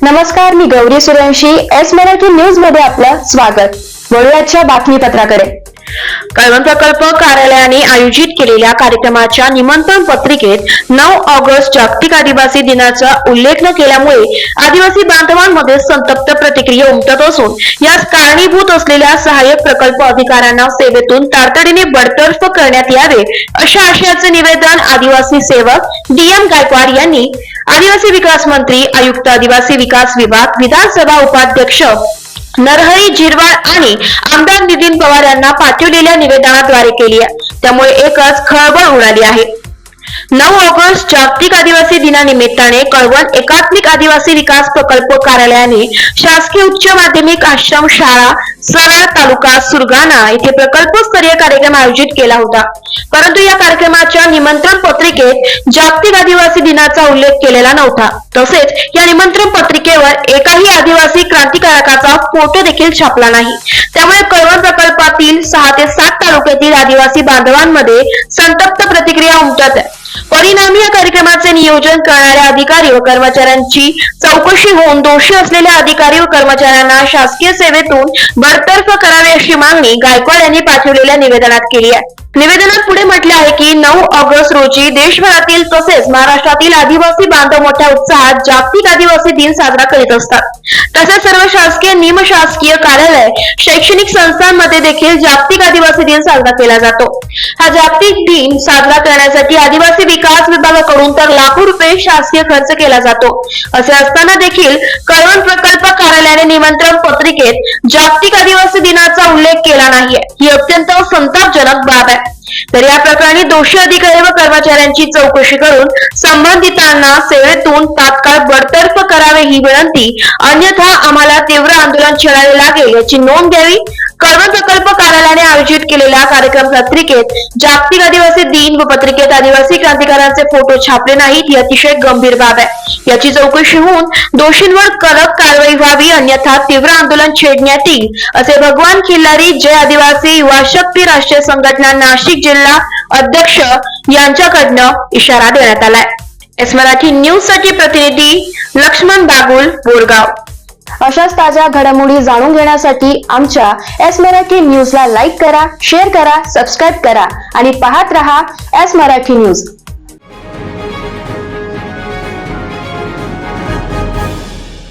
नमस्कार, मी Gauri Suryavanshi. S Marathi news मध्ये आपलं स्वागत. वळूयाच्या बातमीपत्राकडे. कळवण प्रकल्प कार्यालयाने आयोजित केलेल्या कार्यक्रमाच्या निमंत्रण पत्रिकेत 9 ऑगस्ट जागतिक आदिवासी दिनाचा उल्लेख न केल्यामुळे आदिवासी बांधवांमध्ये संतप्त प्रतिक्रिया उमटत असून यास कारणीभूत असलेल्या सहाय्यक प्रकल्प अधिकाऱ्यांना सेवेतून तातडीने बडतर्फ करण्यात यावे अशा आशयाचे निवेदन आदिवासी सेवक DM गायकवाड यांनी आदिवासी विकास मंत्री, आयुक्त आदिवासी विकास विभाग, विधानसभा उपाध्यक्ष नरहरी झिरवाळ आणि आमदार नितीन पवार यांना पाठवलेल्या निवेदनाद्वारे केली आहे. त्यामुळे एकच खळबळ उडाली आहे. 9 ऑगस्ट जागतिक आदिवासी दिनानिमित्ताने कळवण एकात्मिक आदिवासी विकास प्रकल्प कार्यालयाने शासकीय उच्च माध्यमिक आश्रम शाळा सराड तालुका सुरगाणा येथे प्रकल्पस्तरीय कार्यक्रम आयोजित केला होता. परंतु या कार्यक्रमाच्या निमंत्रण पत्रिकेत जागतिक आदिवासी दिनाचा उल्लेख केलेला नव्हता. तसेच या निमंत्रण पत्रिकेवर एकाही आदिवासी क्रांतिकारकाचा फोटो देखील छापला नाही. त्यामुळे कळवण प्रकल्पातील 6 ते 7 तालुक्यातील आदिवासी बांधवांमध्ये संतप्त प्रतिक्रिया उमटत आहे. परिणामी या कार्यक्रमाचे नियोजन करणाऱ्या अधिकारी व कर्मचाऱ्यांची चौकशी होऊन दोषी असलेल्या अधिकारी व कर्मचाऱ्यांना शासकीय सेवेतून बडतर्फ करावे अशी मागणी गायकवाड यांनी पाठवलेल्या निवेदनात केली आहे. निवेदनात पुढे म्हटले आहे की 9 ऑगस्ट रोजी देशभरातील तसेच महाराष्ट्रातील आदिवासी बांधव मोठ्या उत्साहात जागतिक आदिवासी दिन साजरा करीत असतात. तसेच सर्व शासकीय निमशासकीय कार्यालय, शैक्षणिक संस्थांमध्ये देखील जागतिक आदिवासी दिन साजरा केला जातो. हा जागतिक दिन साजरा करण्यासाठी आदिवासी विकास विभागाकडून तर लाखो रुपये शासकीय खर्च केला जातो. असे असताना देखील कळवण प्रकल्प कार्यालयाने निमंत्रण पत्रिकेत जागतिक आदिवासी दिनाचा उल्लेख केला नाहीये. ही अत्यंत संतापजनक बाब आहे. तर या प्रकरणी दोषी अधिकारी व कर्मचाऱ्यांची चौकशी करून संबंधितांना सेवेतून तात्काळ बडतर्फ करावे ही विनंती, अन्यथा आम्हाला तीव्र आंदोलन छेडावे लागेल याची नोंद घ्यावी. कळवण प्रकल्प कार्यालयाने आयोजित केलेल्या कार्यक्रम पत्रिकेत जागतिक आदिवासी दिन व पत्रिकेत आदिवासी क्रांतिकारकांचे फोटो छापले नाहीत ही अतिशय गंभीर बाब आहे. याची चौकशी होऊन दोषींवर कडक कारवाई व्हावी, अन्यथा तीव्र आंदोलन छेडण्यात येईल असे भगवान खिल्लारी जय आदिवासी युवा शक्ती राष्ट्रीय संघटना नाशिक जिल्हा अध्यक्ष यांच्याकडनं इशारा देण्यात आलाय. एस मराठी न्यूज साठी प्रतिनिधी लक्ष्मण बागुल, बोरगाव. अशाच ताज्या घडामोडी जाणून घेण्यासाठी आमच्या एस मराठी न्यूजला लाईक करा, शेअर करा, सबस्क्राईब करा आणि पाहत रहा एस मराठी न्यूज.